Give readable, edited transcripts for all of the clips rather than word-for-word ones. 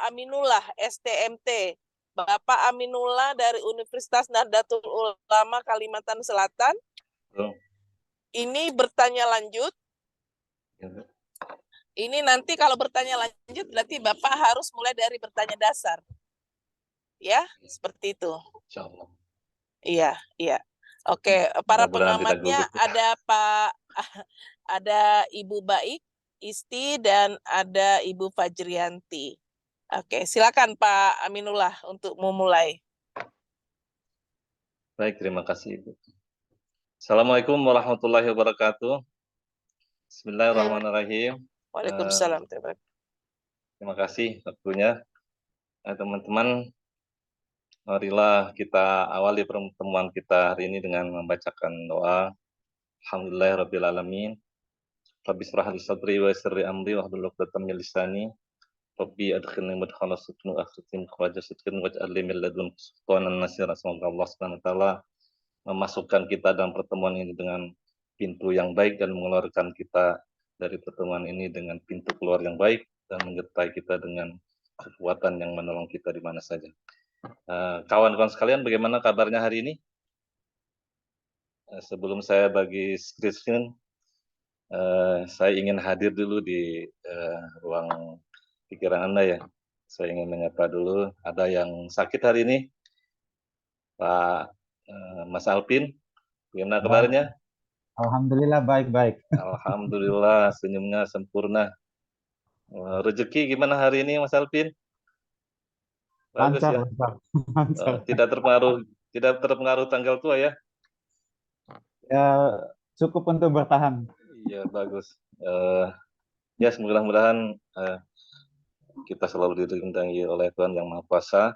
Aminullah, STMT. Bapak Aminullah dari Universitas Nahdlatul Ulama Kalimantan Selatan. Ini bertanya lanjut. Ini nanti kalau bertanya lanjut berarti Bapak harus mulai dari bertanya dasar. Ya, seperti itu. Insyaallah. Iya, iya. Oke, para pengamatnya ada Ibu Baik, Isti, dan ada Ibu Fajrianti. Oke, silakan Pak Aminullah untuk memulai. Baik, terima kasih Ibu. Assalamualaikum warahmatullahi wabarakatuh. Bismillahirrahmanirrahim. Waalaikumsalam. Terima kasih waktunya. Teman-teman, marilah kita awali pertemuan kita hari ini dengan membacakan doa. Alhamdulillahirabbil alamin. Rabbi shrah li sadri wa yassir li amri wahlul 'uqdatam min lisani. Rabbi adkhilni mudkhala sidqin wa akhrijni mukhraja sidqin waj'al li min ladunka sultanan nasira. Semoga Allah Subhanahu wa taala memasukkan kita dalam pertemuan ini dengan pintu yang baik dan mengeluarkan kita dari pertemuan ini dengan pintu keluar yang baik dan menyertai kita dengan kekuatan yang menolong kita di mana saja. Kawan-kawan sekalian, bagaimana kabarnya hari ini? Sebelum saya bagi screen, saya ingin hadir dulu di ruang pikiran Anda ya. Saya ingin menyapa dulu. Ada yang sakit hari ini? Pak Mas Alpin, bagaimana kabarnya? Alhamdulillah baik-baik. Alhamdulillah, senyumnya sempurna. Rezeki gimana hari ini Mas Alpin? Bagus Lancar, ya. lancar. Tidak terpengaruh tanggal tua ya? Ya, cukup untuk bertahan. Iya, bagus. Ya, mudah-mudahan kita selalu dilindungi oleh Tuhan Yang Maha Kuasa.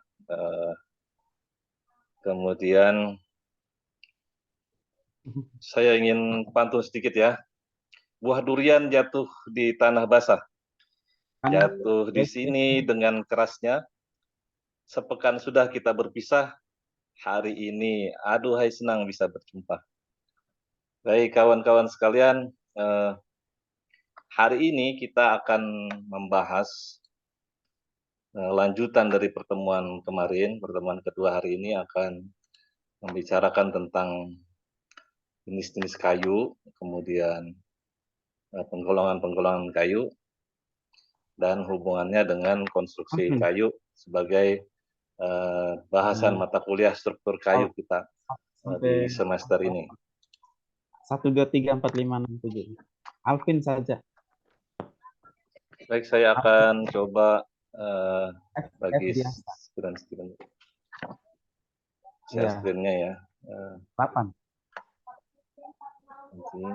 Kemudian saya ingin pantun sedikit ya. Buah durian jatuh di tanah basah. Jatuh di sini dengan kerasnya. Sepekan sudah kita berpisah. Hari ini, aduhai senang bisa berjumpa. Baik kawan-kawan sekalian, hari ini kita akan membahas lanjutan dari pertemuan kemarin. Pertemuan kedua hari ini akan membicarakan tentang jenis-jenis kayu, kemudian penggolongan-penggolongan kayu, dan hubungannya dengan konstruksi kayu sebagai bahasan mata kuliah struktur kayu kita di semester ini. 1, 2, 3, 4, 5, 6, 7. Alvin saja. Baik, saya akan coba bagi screen. Share screen-nya ya. 8.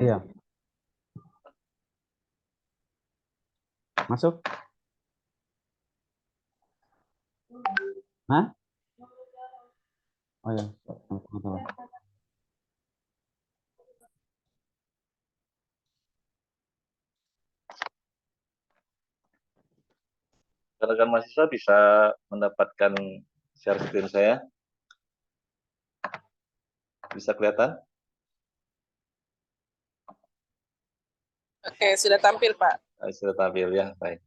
Iya. Masuk? Hah? Oh ya. Rekan mahasiswa bisa mendapatkan share screen saya? Bisa kelihatan? Oke, sudah tampil Pak. Sudah tampil ya, baik.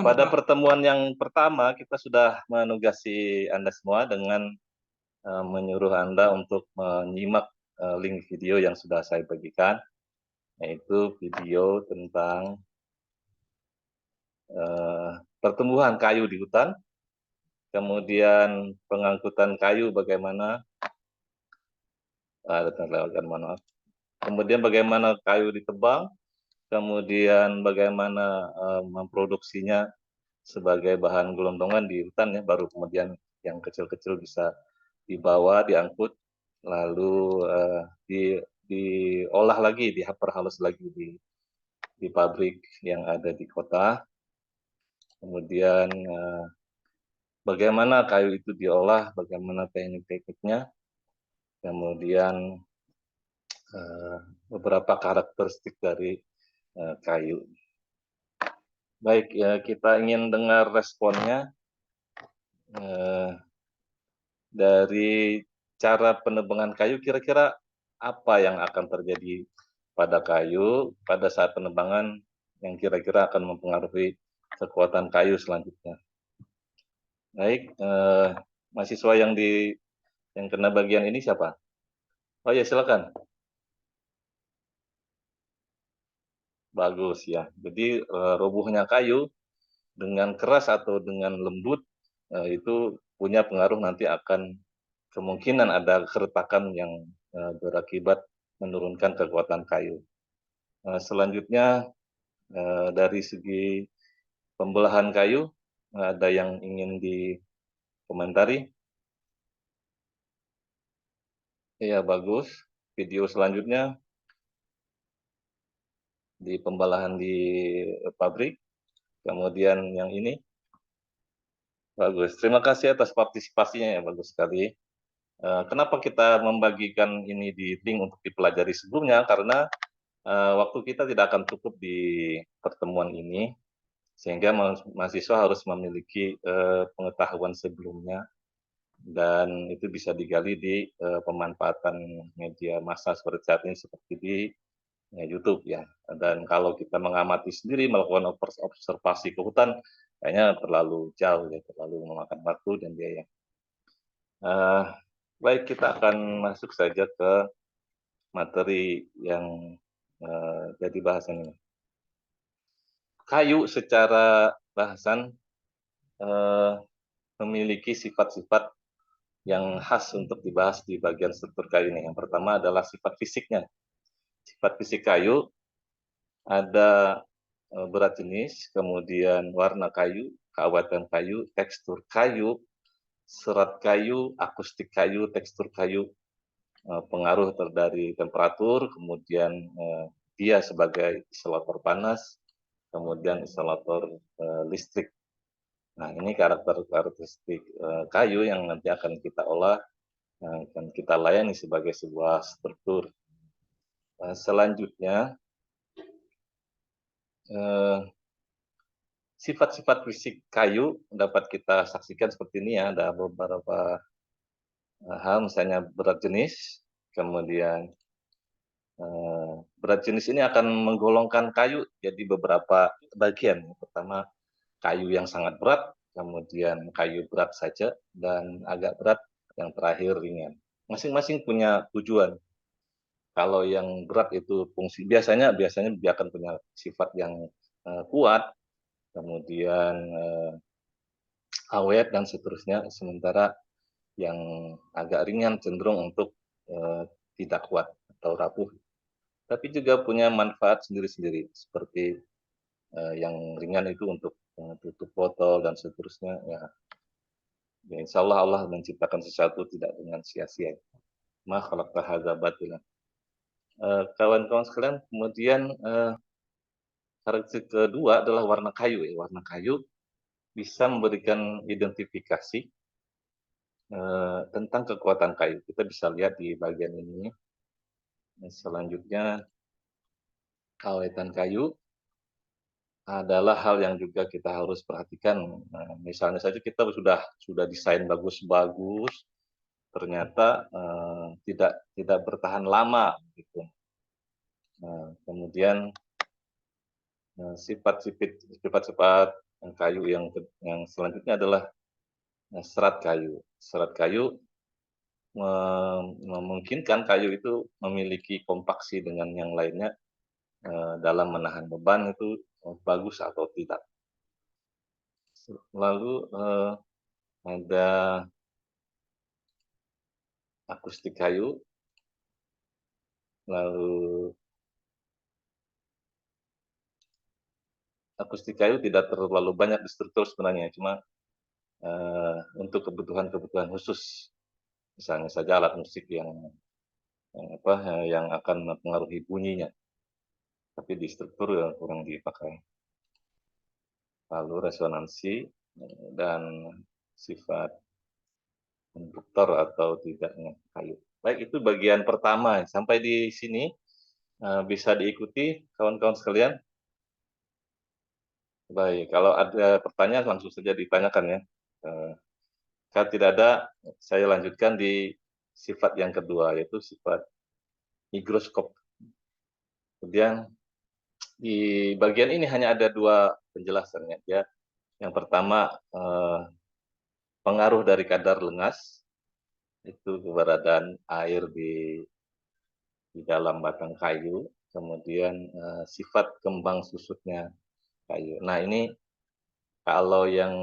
Pada pertemuan yang pertama kita sudah menugasi Anda semua dengan menyuruh Anda untuk menyimak link video yang sudah saya bagikan, yaitu video tentang pertumbuhan kayu di hutan, kemudian pengangkutan kayu bagaimana, kemudian bagaimana kayu ditebang, kemudian bagaimana memproduksinya sebagai bahan gelondongan di hutan ya, baru kemudian yang kecil-kecil bisa dibawa, diangkut, lalu diolah lagi, diperhalus lagi di pabrik yang ada di kota. Kemudian bagaimana kayu itu diolah, bagaimana teknik-tekniknya, kemudian beberapa karakteristik dari kayu. Baik, ya kita ingin dengar responnya dari cara penebangan kayu. Kira-kira apa yang akan terjadi pada kayu pada saat penebangan yang kira-kira akan mempengaruhi kekuatan kayu selanjutnya. Baik, mahasiswa yang kena bagian ini siapa? Oh ya, silakan. Bagus ya. Jadi robohnya kayu dengan keras atau dengan lembut itu punya pengaruh, nanti akan kemungkinan ada keretakan yang berakibat menurunkan kekuatan kayu. Selanjutnya dari segi pembelahan kayu, ada yang ingin dikomentari? Iya, bagus. Video selanjutnya di pembelahan di pabrik. Kemudian yang ini, bagus. Terima kasih atas partisipasinya ya, bagus sekali. Kenapa kita membagikan ini di link untuk dipelajari sebelumnya? Karena waktu kita tidak akan cukup di pertemuan ini, sehingga mahasiswa harus memiliki pengetahuan sebelumnya, dan itu bisa digali di pemanfaatan media massa seperti saat ini, seperti di YouTube ya. Dan kalau kita mengamati sendiri, melakukan observasi ke hutan, kayaknya terlalu jauh ya, terlalu memakan waktu dan biaya. Baik, kita akan masuk saja ke materi yang jadi bahasan ini. Kayu secara bahasan memiliki sifat-sifat yang khas untuk dibahas di bagian struktur kayu ini. Yang pertama adalah sifat fisiknya. Sifat fisik kayu ada berat jenis, kemudian warna kayu, keaweten kayu, tekstur kayu, serat kayu, akustik kayu, tekstur kayu, pengaruh dari temperatur, kemudian dia sebagai isolator panas, kemudian isolator listrik. Nah, ini karakteristik kayu yang nanti akan kita olah, akan kita layani sebagai sebuah struktur. Selanjutnya, sifat-sifat fisik kayu dapat kita saksikan seperti ini ya. Ada beberapa hal, misalnya berat jenis, kemudian berat jenis ini akan menggolongkan kayu jadi beberapa bagian. Pertama, kayu yang sangat berat, kemudian kayu berat saja, dan agak berat, yang terakhir ringan. Masing-masing punya tujuan. Kalau yang berat itu fungsi biasanya dia akan punya sifat yang kuat, kemudian awet dan seterusnya. Sementara yang agak ringan cenderung untuk tidak kuat atau rapuh. Tapi juga punya manfaat sendiri-sendiri, seperti yang ringan itu untuk tutup botol dan seterusnya. Ya, insya Allah Allah menciptakan sesuatu tidak dengan sia-sia. Ma khalaqta hadza batilan. Kawan-kawan sekalian, kemudian karakteristik kedua adalah warna kayu. Warna kayu bisa memberikan identifikasi tentang kekuatan kayu. Kita bisa lihat di bagian ini. Selanjutnya, kawetan kayu adalah hal yang juga kita harus perhatikan. Misalnya saja kita sudah desain bagus-bagus, ternyata tidak bertahan lama gitu. Kemudian sifat-sifat kayu yang selanjutnya adalah serat kayu. Serat kayu memungkinkan kayu itu memiliki kompaksi dengan yang lainnya dalam menahan beban, itu bagus atau tidak. Lalu ada akustik kayu, lalu akustik kayu tidak terlalu banyak di struktur sebenarnya, cuma untuk kebutuhan-kebutuhan khusus, misalnya saja alat musik yang akan mempengaruhi bunyinya, tapi di struktur kurang dipakai. Lalu resonansi dan sifat konduktor atau tidaknya kayu. Baik, itu bagian pertama. Sampai di sini bisa diikuti kawan-kawan sekalian. Baik, kalau ada pertanyaan langsung saja ditanyakan ya. Kalau tidak ada, saya lanjutkan di sifat yang kedua, yaitu sifat higroskop. Kemudian di bagian ini hanya ada dua penjelasannya. Ya. Yang pertama, pengaruh dari kadar lengas, itu keberadaan air di dalam batang kayu, kemudian sifat kembang susutnya kayu. Nah, ini kalau yang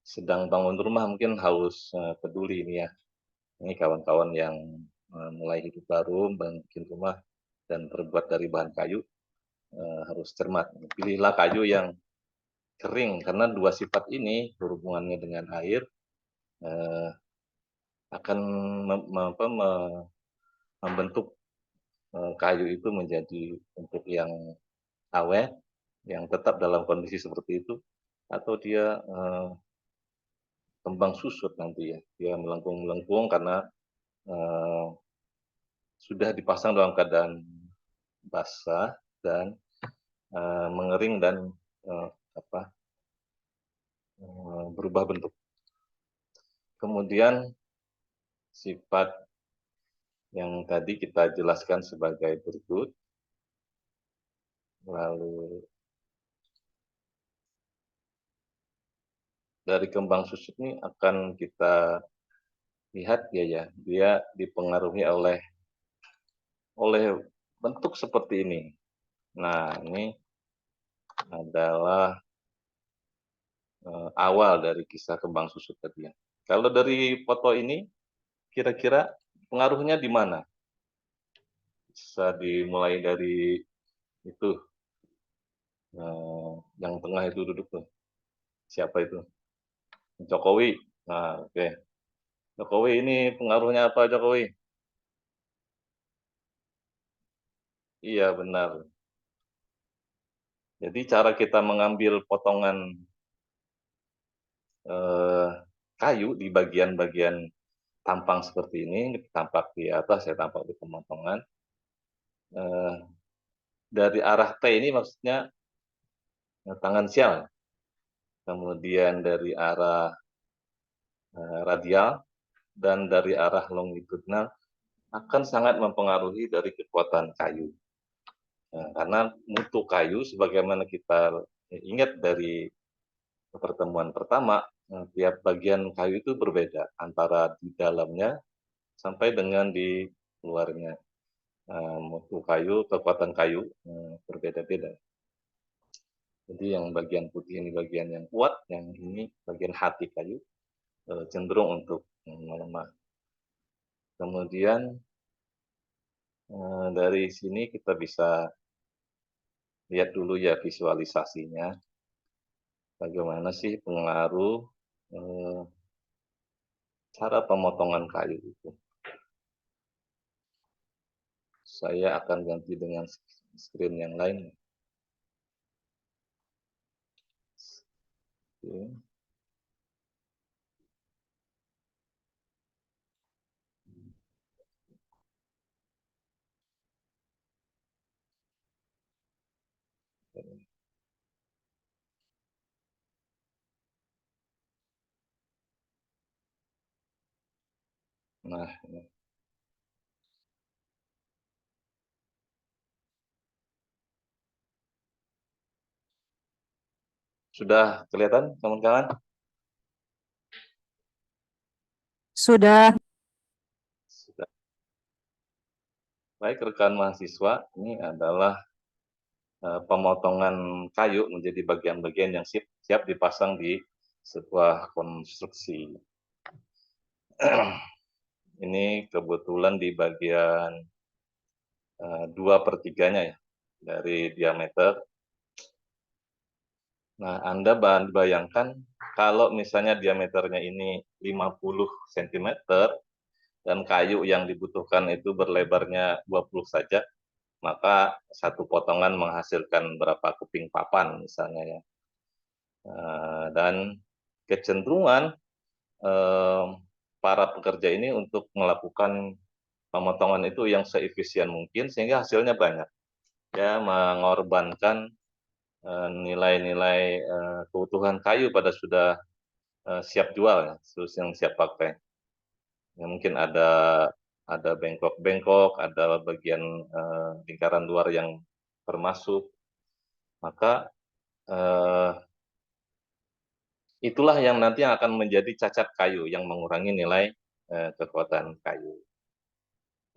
sedang bangun rumah mungkin harus peduli ini ya. Ini kawan-kawan yang mulai hidup baru, bikin rumah dan terbuat dari bahan kayu, harus cermat. Pilihlah kayu yang kering, karena dua sifat ini berhubungannya dengan air akan membentuk kayu itu menjadi bentuk yang awet, yang tetap dalam kondisi seperti itu, atau dia kembang susut nanti ya, dia melengkung-melengkung karena sudah dipasang dalam keadaan basah dan mengering dan berubah bentuk. Kemudian sifat yang tadi kita jelaskan sebagai berikut. Lalu dari kembang susut ini akan kita lihat ya, dia dipengaruhi oleh bentuk seperti ini. Nah, ini adalah awal dari kisah kembang susut tadi ya. Kalau dari foto ini, kira-kira pengaruhnya di mana? Bisa dimulai dari itu, yang tengah itu duduk tuh. Siapa itu? Jokowi. Nah, oke. Jokowi ini pengaruhnya apa, Jokowi? Iya, benar. Jadi cara kita mengambil potongan kayu di bagian-bagian tampang seperti ini, tampak di atas ya, tampak di pemotongan. Dari arah T ini maksudnya tangan sial. Kemudian dari arah radial dan dari arah longitudinal akan sangat mempengaruhi dari kekuatan kayu. Karena mutu kayu, sebagaimana kita ingat dari pertemuan pertama, tiap bagian kayu itu berbeda antara di dalamnya sampai dengan di luarnya. Mutu kayu, kekuatan kayu berbeda-beda. Jadi yang bagian putih ini bagian yang kuat, yang ini bagian hati kayu cenderung untuk melemah. Kemudian dari sini kita bisa lihat dulu ya visualisasinya. Bagaimana sih pengaruh cara pemotongan kayu itu. Saya akan ganti dengan screen yang lain. Oke. Nah, ini. Sudah kelihatan kawan-kawan? Sudah. Sudah. Baik rekan mahasiswa, ini adalah pemotongan kayu menjadi bagian-bagian yang siap dipasang di sebuah konstruksi. Ini kebetulan di bagian 2/3-nya ya, dari diameter. Nah, Anda bayangkan kalau misalnya diameternya ini 50 cm dan kayu yang dibutuhkan itu berlebarnya 20 saja, maka satu potongan menghasilkan berapa keping papan misalnya ya. Dan kecenderungan para pekerja ini untuk melakukan pemotongan itu yang seefisien mungkin sehingga hasilnya banyak. Ya, mengorbankan nilai-nilai keutuhan kayu pada sudah siap jual ya, terus yang siap pakai. Ya, mungkin ada bengkok-bengkok, ada bagian lingkaran luar yang termasuk. Maka itulah yang nanti yang akan menjadi cacat kayu yang mengurangi nilai kekuatan kayu.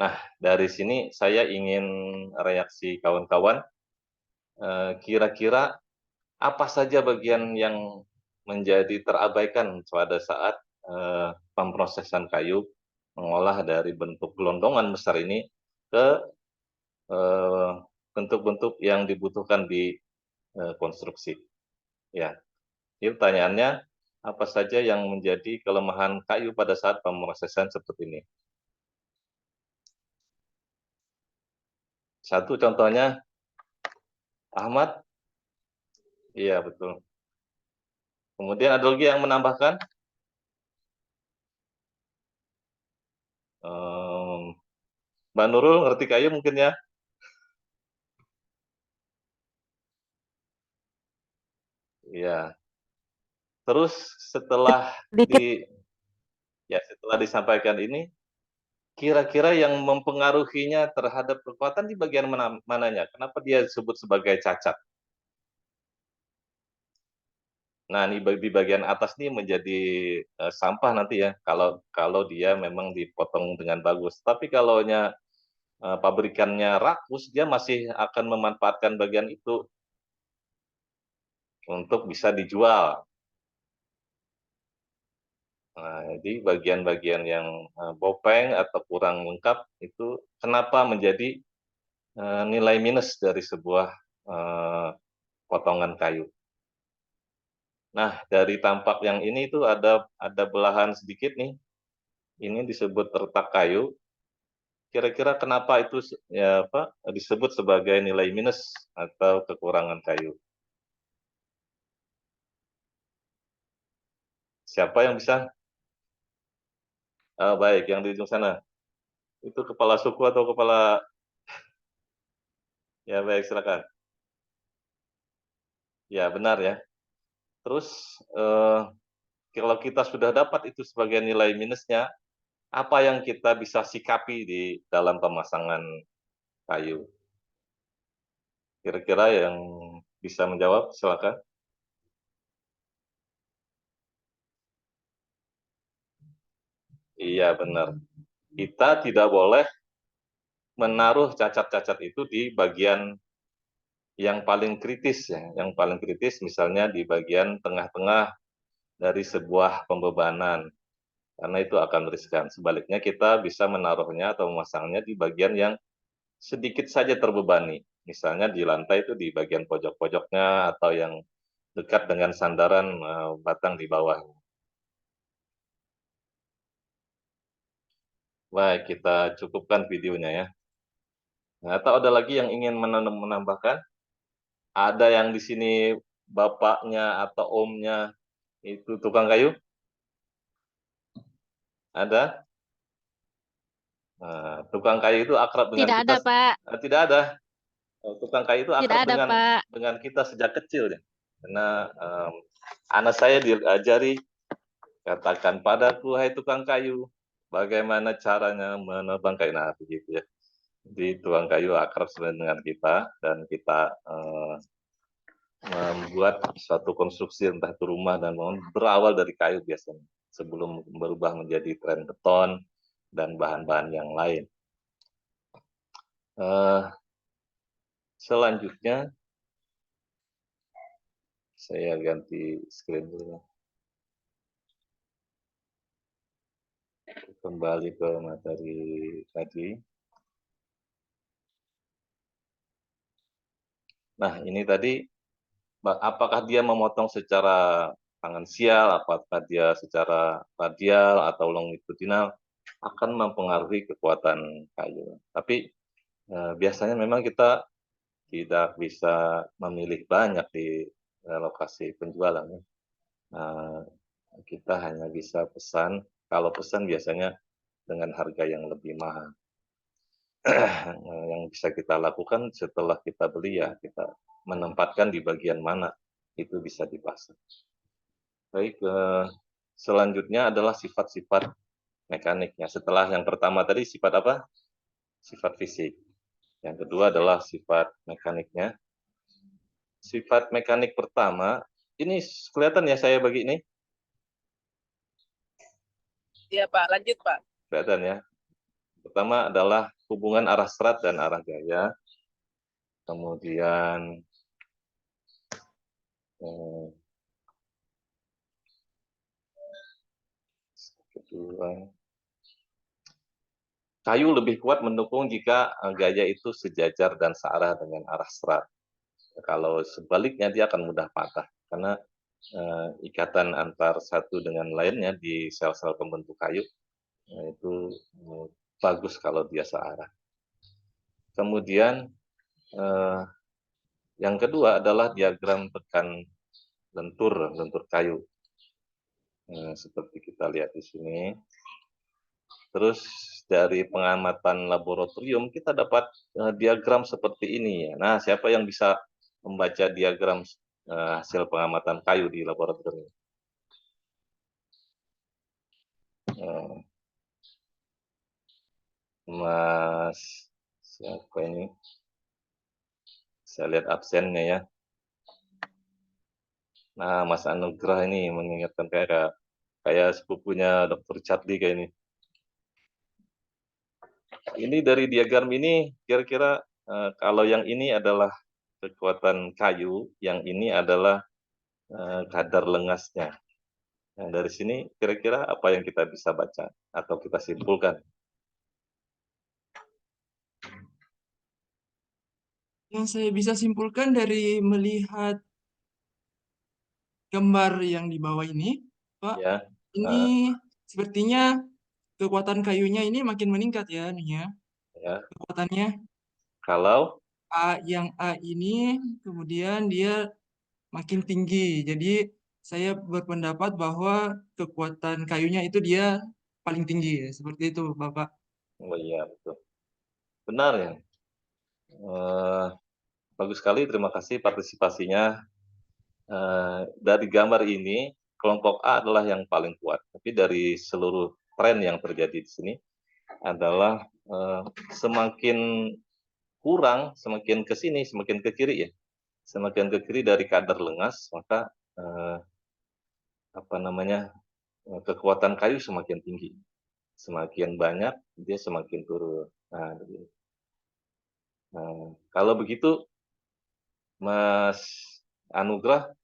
Nah, dari sini saya ingin reaksi kawan-kawan, kira-kira apa saja bagian yang menjadi terabaikan pada saat pemrosesan kayu, mengolah dari bentuk gelondongan besar ini ke bentuk-bentuk yang dibutuhkan di konstruksi. Ya, ini pertanyaannya, apa saja yang menjadi kelemahan kayu pada saat pemrosesan seperti ini? Satu contohnya, Ahmad. Iya, betul. Kemudian ada lagi yang menambahkan? Mbak Nurul, ngerti kayu mungkin ya? Iya. Terus setelah Dikit, setelah disampaikan ini, kira-kira yang mempengaruhinya terhadap kekuatan di bagian mananya? Kenapa dia disebut sebagai cacat? Nah, ini di bagian atas nih menjadi sampah nanti ya, kalau dia memang dipotong dengan bagus. Tapi kalau pabrikannya rakus, dia masih akan memanfaatkan bagian itu untuk bisa dijual. Nah, jadi bagian-bagian yang bopeng atau kurang lengkap itu kenapa menjadi nilai minus dari sebuah potongan kayu. Nah, dari tampak yang ini itu ada belahan sedikit nih. Ini disebut retak kayu. Kira-kira kenapa itu disebut sebagai nilai minus atau kekurangan kayu? Siapa yang bisa? Baik, yang di ujung sana. Itu kepala suku atau kepala? Ya, baik, silakan. Ya, benar ya. Terus, kalau kita sudah dapat itu sebagai nilai minusnya, apa yang kita bisa sikapi di dalam pemasangan kayu? Kira-kira yang bisa menjawab, silakan. Iya, benar. Kita tidak boleh menaruh cacat-cacat itu di bagian yang paling kritis ya, yang paling kritis misalnya di bagian tengah-tengah dari sebuah pembebanan, karena itu akan riskan. Sebaliknya kita bisa menaruhnya atau memasangnya di bagian yang sedikit saja terbebani, misalnya di lantai itu di bagian pojok-pojoknya atau yang dekat dengan sandaran batang di bawah. Baik, kita cukupkan videonya ya. Nah, atau ada lagi yang ingin menambahkan? Ada yang di sini bapaknya atau omnya itu tukang kayu? Ada? Nah, tukang kayu itu akrab dengan Tidak kita. ada, Pak. Tidak ada. Tukang kayu itu Tidak akrab ada, Pak. dengan kita sejak kecil ya. Karena anak saya diajari, katakan padaku, hai tukang kayu, bagaimana caranya menebang kayu. Nah, begitu ya. Jadi tukang kayu akrab dengan kita dan kita membuat suatu konstruksi entah itu rumah dan bangunan berawal dari kayu biasanya sebelum berubah menjadi tren beton dan bahan-bahan yang lain. Selanjutnya saya ganti screen dulu. Kembali ke materi tadi. Nah, ini tadi apakah dia memotong secara tangensial, apakah dia secara radial atau longitudinal akan mempengaruhi kekuatan kayu. Tapi biasanya memang kita tidak bisa memilih banyak di lokasi penjualan. Kita hanya bisa pesan, kalau pesan biasanya dengan harga yang lebih mahal. Yang bisa kita lakukan setelah kita beli ya kita menempatkan di bagian mana itu bisa dipasang. Baik, selanjutnya adalah sifat-sifat mekaniknya. Setelah yang pertama tadi sifat apa? Sifat fisik. Yang kedua adalah sifat mekaniknya. Sifat mekanik pertama, ini kelihatan ya saya bagi ini. Iya Pak, lanjut Pak. Kelihatan ya. Pertama adalah hubungan arah serat dan arah gaya. Kemudian kedua, kayu lebih kuat mendukung jika gaya itu sejajar dan searah dengan arah serat. Kalau sebaliknya dia akan mudah patah karena ikatan antar satu dengan lainnya di sel-sel pembentuk kayu itu bagus kalau dia searah. Kemudian yang kedua adalah diagram tekan lentur kayu. Seperti kita lihat di sini. Terus dari pengamatan laboratorium kita dapat diagram seperti ini ya. Nah, siapa yang bisa membaca diagram hasil pengamatan kayu di laboratorium? Mas siapa ini? Saya lihat absennya ya. Nah, Mas Anugrah ini mengingatkan kayak sepupunya Dr. Chadli kayak ini. Ini dari diagram ini kira-kira kalau yang ini adalah kekuatan kayu, yang ini adalah kadar lengasnya. Nah, dari sini kira-kira apa yang kita bisa baca atau kita simpulkan? Yang saya bisa simpulkan dari melihat gambar yang di bawah ini, Pak, Ya, ini sepertinya kekuatan kayunya ini makin meningkat ya, ya. kekuatannya. Kalau Yang A ini kemudian dia makin tinggi. Jadi saya berpendapat bahwa kekuatan kayunya itu dia paling tinggi ya. Seperti itu, Bapak. oh iya betul, benar ya. Bagus sekali, terima kasih partisipasinya. Dari gambar ini kelompok A adalah yang paling kuat, tapi dari seluruh tren yang terjadi di sini adalah semakin kurang, semakin ke sini, semakin ke kiri ya, semakin ke kiri dari kadar lengas, maka kekuatan kayu semakin tinggi, semakin banyak dia semakin turun. Nah, kalau begitu, Mas Anugrah,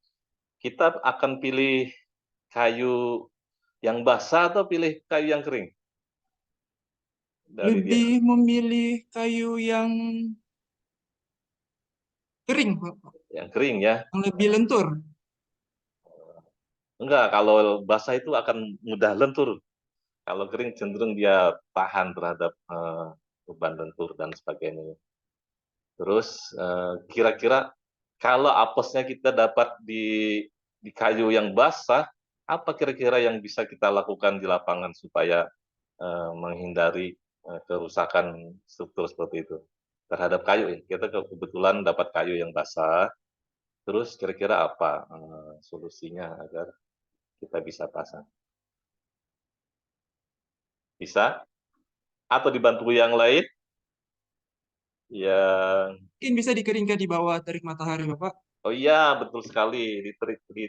kita akan pilih kayu yang basah atau pilih kayu yang kering? Dari dia Lebih memilih kayu yang kering, Bapak. yang kering ya. Yang lebih lentur. Enggak, kalau basah itu akan mudah lentur. Kalau kering cenderung dia tahan terhadap beban lentur dan sebagainya. Terus kira-kira kalau apesnya kita dapat di kayu yang basah, apa kira-kira yang bisa kita lakukan di lapangan supaya menghindari kerusakan struktur seperti itu terhadap kayu ya? Kita kebetulan dapat kayu yang basah, terus kira-kira apa solusinya agar kita bisa pasang? Bisa? Atau dibantu yang lain? Yang Mungkin bisa dikeringkan di bawah terik matahari, Bapak. oh iya, betul sekali, di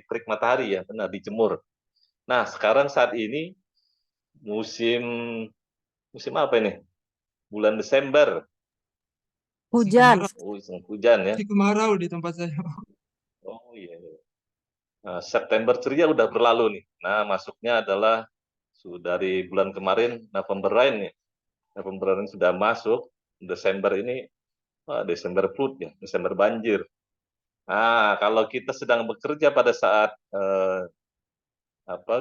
terik matahari ya, benar, dijemur. Nah, sekarang saat ini musim apa ini? Bulan Desember. Hujan. Hujan ya. Masih kemarau di tempat saya. Oh iya. Nah, September ceria udah berlalu nih. Nah, masuknya adalah dari bulan kemarin November rain nih. November rain sudah masuk, Desember ini Desember flood ya, Desember banjir. Nah, kalau kita sedang bekerja pada saat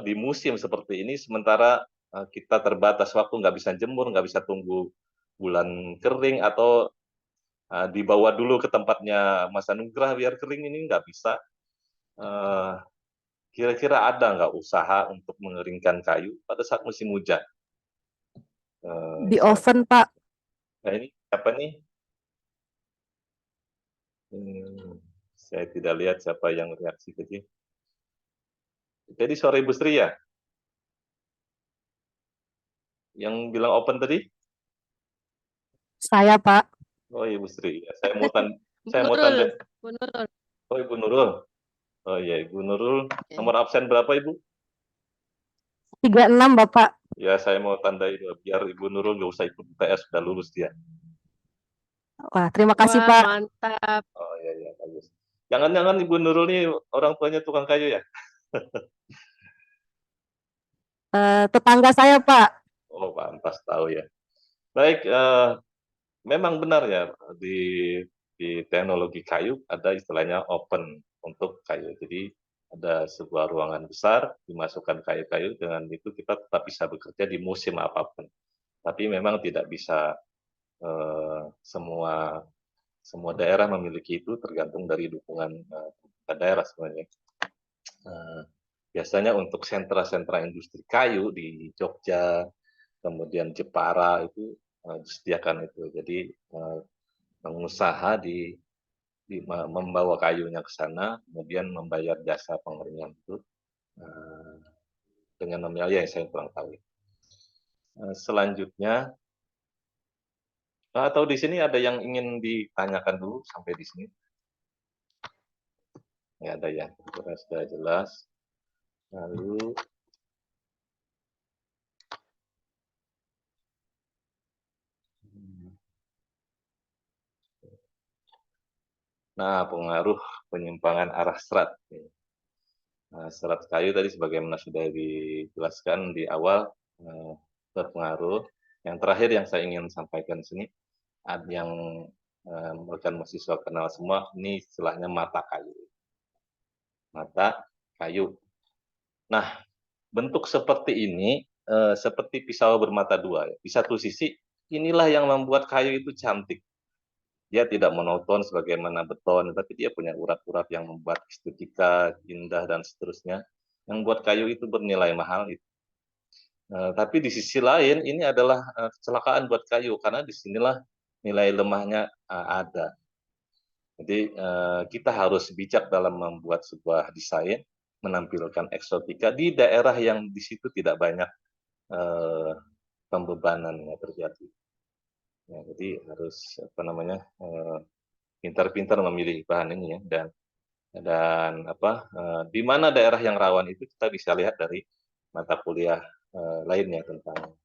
di musim seperti ini, sementara kita terbatas waktu, nggak bisa jemur, nggak bisa tunggu bulan kering, atau dibawa dulu ke tempatnya Mas Anugrah biar kering, ini nggak bisa. Kira-kira ada nggak usaha untuk mengeringkan kayu pada saat musim hujan? Di oven, Pak. Nah, ini siapa nih? Saya tidak lihat siapa yang reaksi tadi. Jadi sore Ibu Sri ya? Yang bilang open tadi? Saya, Pak. Oh, Ibu Sri. Ya, saya mau tanda. Bu Nurul. Oh, Ibu Nurul. Oh iya, Ibu Nurul. Nomor absen berapa, Ibu? 36, Bapak. Ya, saya mau tandai biar Ibu Nurul nggak usah ikut UTS, sudah lulus dia. Wah, terima kasih Wah, Pak. mantap. Oh iya, bagus. Jangan-jangan Ibu Nurul ini orang tuanya tukang kayu ya? Tetangga saya Pak. Oh, pantas tahu ya. Baik, memang benar ya, di teknologi kayu ada istilahnya open untuk kayu. Jadi ada sebuah ruangan besar, dimasukkan kayu-kayu, dengan itu kita tetap bisa bekerja di musim apapun. Tapi memang tidak bisa semua daerah memiliki itu, tergantung dari dukungan daerah sebenarnya. Biasanya untuk sentra-sentra industri kayu di Jogja, kemudian Jepara itu disediakan itu. Jadi pengusaha membawa kayunya ke sana, kemudian membayar jasa pengeringan itu dengan nominal yang saya kurang tahu. Selanjutnya, atau di sini ada yang ingin ditanyakan dulu sampai di sini? Nggak ada ya, kira sudah jelas. Lalu pengaruh penyimpangan arah serat. Serat kayu tadi sebagaimana sudah dijelaskan di awal berpengaruh. Yang terakhir yang saya ingin sampaikan di sini, yang rekan mahasiswa kenal semua, ini istilahnya mata kayu. Mata kayu. Nah, bentuk seperti ini seperti pisau bermata dua. Di satu sisi, inilah yang membuat kayu itu cantik. Dia tidak monoton sebagaimana beton, tapi dia punya urat-urat yang membuat estetika indah dan seterusnya. Yang buat kayu itu bernilai mahal. Tapi di sisi lain, ini adalah kecelakaan buat kayu, karena disinilah nilai lemahnya ada. Jadi kita harus bijak dalam membuat sebuah desain, menampilkan eksotika di daerah yang di situ tidak banyak pembebanan yang terjadi. Ya, jadi harus pintar-pintar memilih bahan ini ya, dan di mana daerah yang rawan itu kita bisa lihat dari mata kuliah lainnya tentang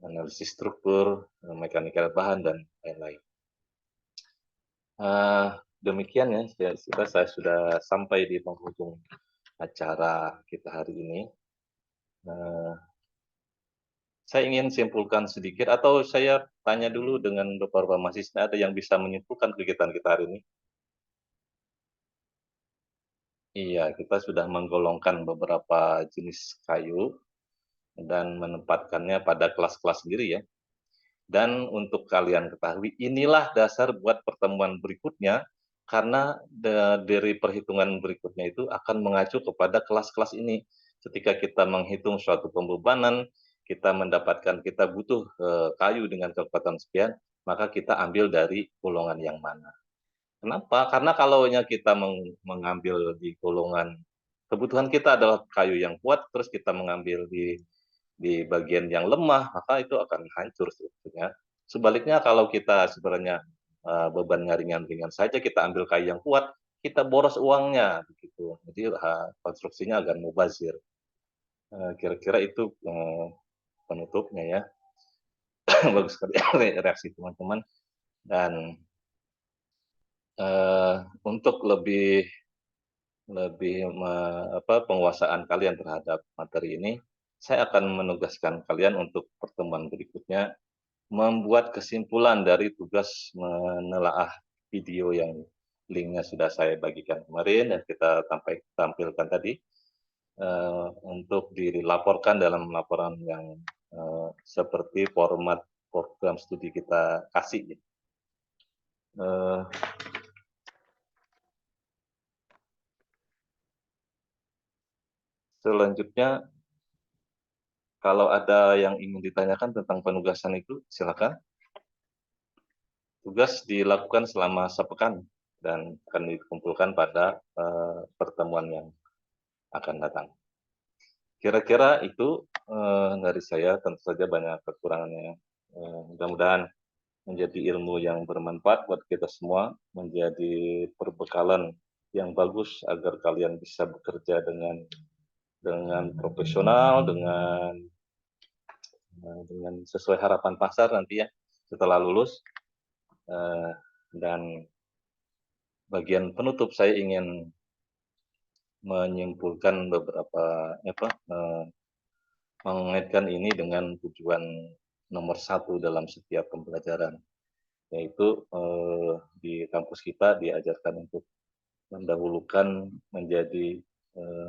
analisis struktur, mekanika bahan dan lain-lain. Demikian ya, saya sudah sampai di penghujung acara kita hari ini. Saya ingin simpulkan sedikit, atau saya tanya dulu dengan beberapa mahasiswa, ada yang bisa menyimpulkan kegiatan kita hari ini? Iya, kita sudah menggolongkan beberapa jenis kayu dan menempatkannya pada kelas-kelas sendiri ya. Dan untuk kalian ketahui, inilah dasar buat pertemuan berikutnya, karena dari perhitungan berikutnya itu akan mengacu kepada kelas-kelas ini. Ketika kita menghitung suatu pembebanan, kita butuh kayu dengan kekuatan sekian, maka kita ambil dari golongan yang mana. Kenapa? Karena kalau kita mengambil di golongan, kebutuhan kita adalah kayu yang kuat, terus kita mengambil di bagian yang lemah, maka itu akan hancur strukturnya. Sebaliknya kalau kita sebenarnya bebannya ringan-ringan saja, kita ambil kayu yang kuat, kita boros uangnya, begitu. Jadi konstruksinya agak mubazir. Kira-kira itu penutupnya ya. Bagus sekali reaksi teman-teman. Dan untuk lebih penguasaan kalian terhadap materi ini, saya akan menugaskan kalian untuk pertemuan berikutnya membuat kesimpulan dari tugas menelaah video yang linknya sudah saya bagikan kemarin dan kita tampilkan tadi, untuk dilaporkan dalam laporan yang seperti format program studi kita kasih. Selanjutnya, kalau ada yang ingin ditanyakan tentang penugasan itu, silakan. Tugas dilakukan selama sepekan dan akan dikumpulkan pada pertemuan yang akan datang. Kira-kira itu dari saya, tentu saja banyak kekurangannya. Mudah-mudahan menjadi ilmu yang bermanfaat buat kita semua, menjadi perbekalan yang bagus agar kalian bisa bekerja dengan profesional, dengan dengan sesuai harapan pasar nanti ya setelah lulus. Dan bagian penutup saya ingin menyimpulkan beberapa mengaitkan ini dengan tujuan nomor 1 dalam setiap pembelajaran, yaitu di kampus kita diajarkan untuk mendahulukan menjadi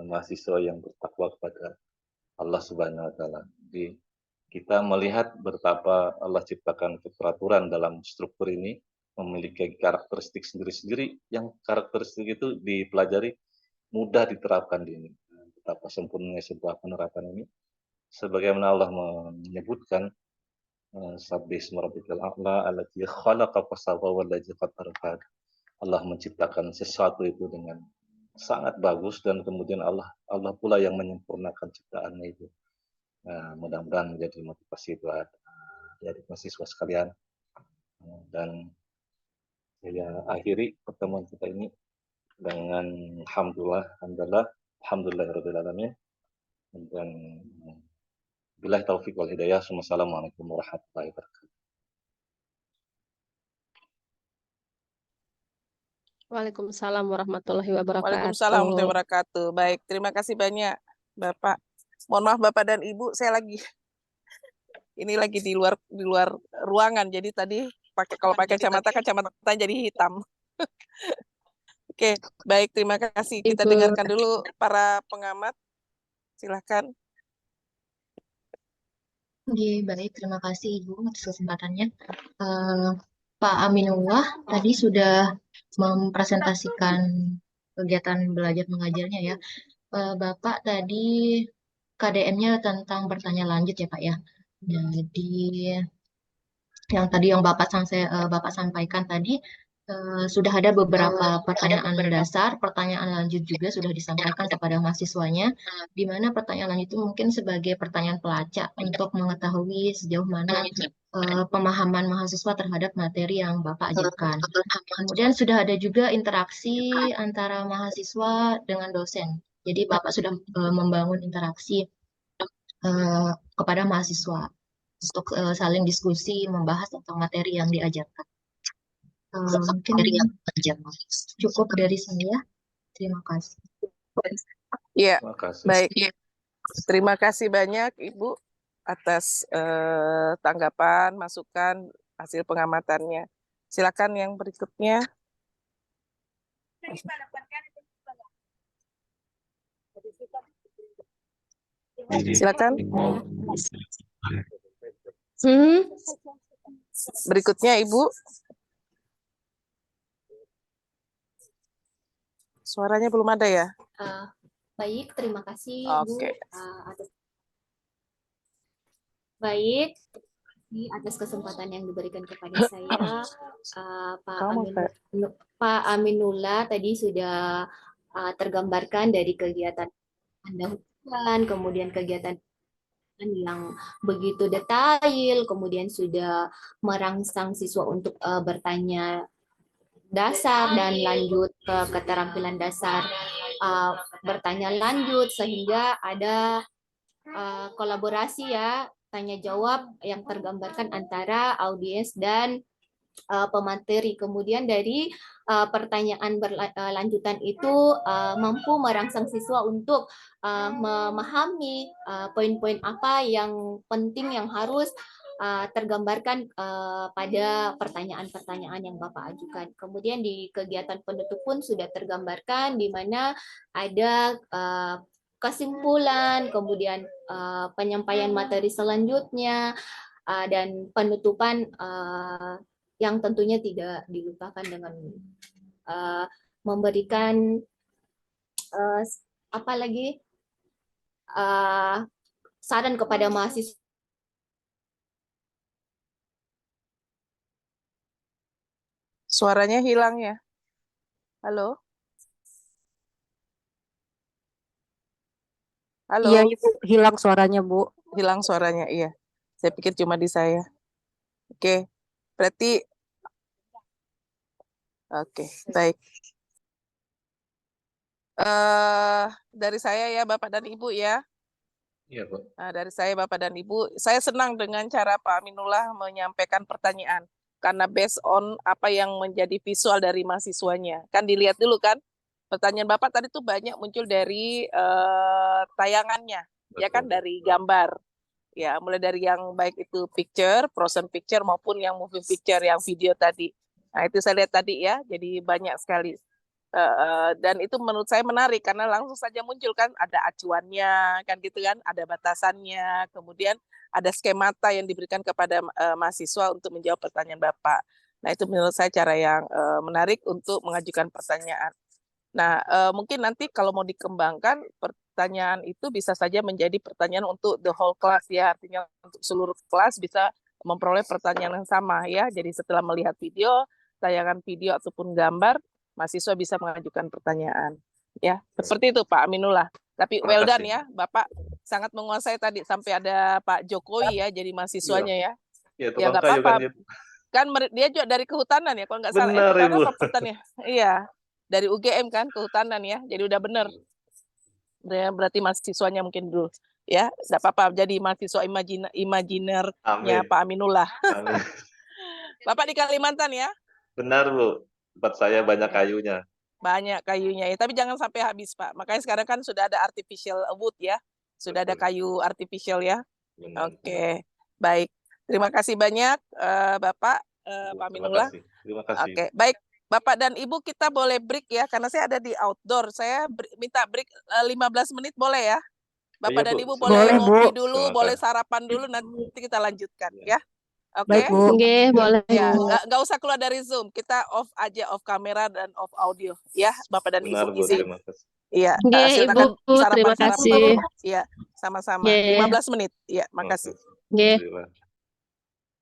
mahasiswa yang bertakwa kepada Allah Subhanahu wa Ta'ala. Jadi kita melihat betapa Allah ciptakan keteraturan dalam struktur ini, memiliki karakteristik sendiri-sendiri yang karakteristik itu dipelajari mudah diterapkan di ini. Betapa sempurnanya sebuah penerapan ini. Sebagaimana Allah menyebutkan Sabbisma rabbikal a'la alladzi khalaqa fasawwa walladzi qaddara fahada. Allah menciptakan sesuatu itu dengan sangat bagus dan kemudian Allah pula yang menyempurnakan ciptaannya itu. Nah, mudah-mudahan menjadi motivasi buat dari mahasiswa sekalian. Dan saya akhiri pertemuan kita ini dengan alhamdulillahirabbil alamin. Dan billahi taufik wal hidayah. Wassalamualaikum warahmatullahi wabarakatuh. Waalaikumsalam warahmatullahi Waalaikumsalam warahmatullahi wabarakatuh. wabarakatuh. Baik, terima kasih banyak Bapak. Mohon maaf Bapak dan Ibu, saya lagi di luar ruangan. Jadi tadi kalau pakai kacamata jadi hitam. Oke, baik, terima kasih. Kita Ibu. dengarkan dulu para pengamat. Silakan. Oke, baik. Terima kasih Ibu atas kesempatannya. Pak Aminullah tadi sudah mempresentasikan kegiatan belajar mengajarnya ya. Bapak tadi KDM-nya tentang bertanya lanjut ya Pak ya. Jadi yang Bapak sampaikan tadi sudah ada beberapa pertanyaan dasar, pertanyaan lanjut juga sudah disampaikan kepada mahasiswanya, di mana pertanyaan lanjut itu mungkin sebagai pertanyaan pelacak untuk mengetahui sejauh mana pemahaman mahasiswa terhadap materi yang Bapak ajarkan. Kemudian sudah ada juga interaksi antara mahasiswa dengan dosen. Jadi Bapak sudah membangun interaksi kepada mahasiswa untuk saling diskusi membahas tentang materi yang diajarkan. Mungkin cukup dari saya. Terima kasih. Iya, Terima kasih. baik. Terima kasih banyak Ibu atas tanggapan, masukan, hasil pengamatannya. Silakan yang berikutnya. Silakan. Berikutnya Ibu. Suaranya belum ada ya? Baik, terima kasih Oke. Bu baik atas kesempatan yang diberikan kepada saya. Pak Aminullah tadi sudah tergambarkan dari kegiatan pendahuluan, kemudian kegiatan yang begitu detail, kemudian sudah merangsang siswa untuk bertanya dasar dan lanjut ke keterampilan dasar bertanya lanjut, sehingga ada kolaborasi ya, tanya jawab yang tergambarkan antara audiens dan pemateri. Kemudian dari pertanyaan lanjutan itu mampu merangsang siswa untuk memahami poin-poin apa yang penting yang harus tergambarkan pada pertanyaan-pertanyaan yang Bapak ajukan. Kemudian di kegiatan penutup pun sudah tergambarkan di mana ada kesimpulan, kemudian penyampaian materi selanjutnya, dan penutupan yang tentunya tidak dilupakan dengan memberikan saran kepada mahasiswa. Suaranya hilang ya? Halo? Halo? Iya, Ibu, hilang suaranya, Bu. Hilang suaranya, iya. Saya pikir cuma di saya. Oke, berarti oke, baik. Dari saya ya, Bapak dan Ibu ya. Iya, Bu. Nah, dari saya Bapak dan Ibu, saya senang dengan cara Pak Aminullah menyampaikan pertanyaan. Karena based on apa yang menjadi visual dari mahasiswanya. Kan dilihat dulu kan, pertanyaan Bapak tadi tuh banyak muncul dari tayangannya, ya kan, Betul. dari gambar. Ya, mulai dari yang baik itu picture, frozen picture maupun yang moving picture, yang video tadi. Nah, itu saya lihat tadi ya, jadi banyak sekali. Dan itu menurut saya menarik karena langsung saja muncul kan ada acuannya kan gitu kan, ada batasannya, kemudian ada skemata yang diberikan kepada mahasiswa untuk menjawab pertanyaan Bapak. Nah, itu menurut saya cara yang menarik untuk mengajukan pertanyaan. Nah, mungkin nanti kalau mau dikembangkan pertanyaan itu bisa saja menjadi pertanyaan untuk the whole class ya, artinya untuk seluruh kelas bisa memperoleh pertanyaan yang sama ya. Jadi setelah melihat video, tayangan video ataupun gambar, mahasiswa bisa mengajukan pertanyaan. Ya, seperti itu Pak Aminullah. Tapi Terima well done kasih. ya, Bapak sangat menguasai tadi sampai ada Pak Jokowi ya jadi mahasiswanya ya. Iya, Ya tukang nggak kayu kan apa-apa. dia. Kan dia juga dari kehutanan ya, kalau nggak salah. Benar, Kehutanan Ibu. apa pertanian? Iya, dari UGM kan, kehutanan ya. Jadi udah bener. Berarti mahasiswanya mungkin dulu. Ya, nggak apa-apa. Jadi mahasiswa imajinernya Amin. Pak Aminullah. Amin. Bapak di Kalimantan ya? Benar, Bu. Tempat saya banyak kayunya. Banyak kayunya ya, tapi jangan sampai habis Pak. Makanya sekarang kan sudah ada artificial wood ya, sudah ada Betul. kayu artificial ya. Benar. Oke, baik. Terima kasih banyak Bapak Pak Terima Aminullah. kasih. Terima kasih. Oke, baik. Bapak dan Ibu kita boleh break ya, karena saya ada di outdoor. Saya minta break 15 menit boleh ya? Bapak Iya, dan Bu. Ibu Silakan. boleh Boleh, Bu. ngopi dulu, Silakan. boleh sarapan dulu, nanti kita lanjutkan ya. Oke? Baik, Bu. Oke, boleh Ya, Bu. nggak usah keluar dari Zoom. Kita off aja, off kamera dan off audio. Ya, Bapak dan Benar, Ibu Bu. izin. Terima kasih. Iya, Oke, silakan Ibu, terima sarapan-sarapan. kasih. Iya, sama-sama. Oke. 15 menit. Iya, makasih. Oke. Terima kasih.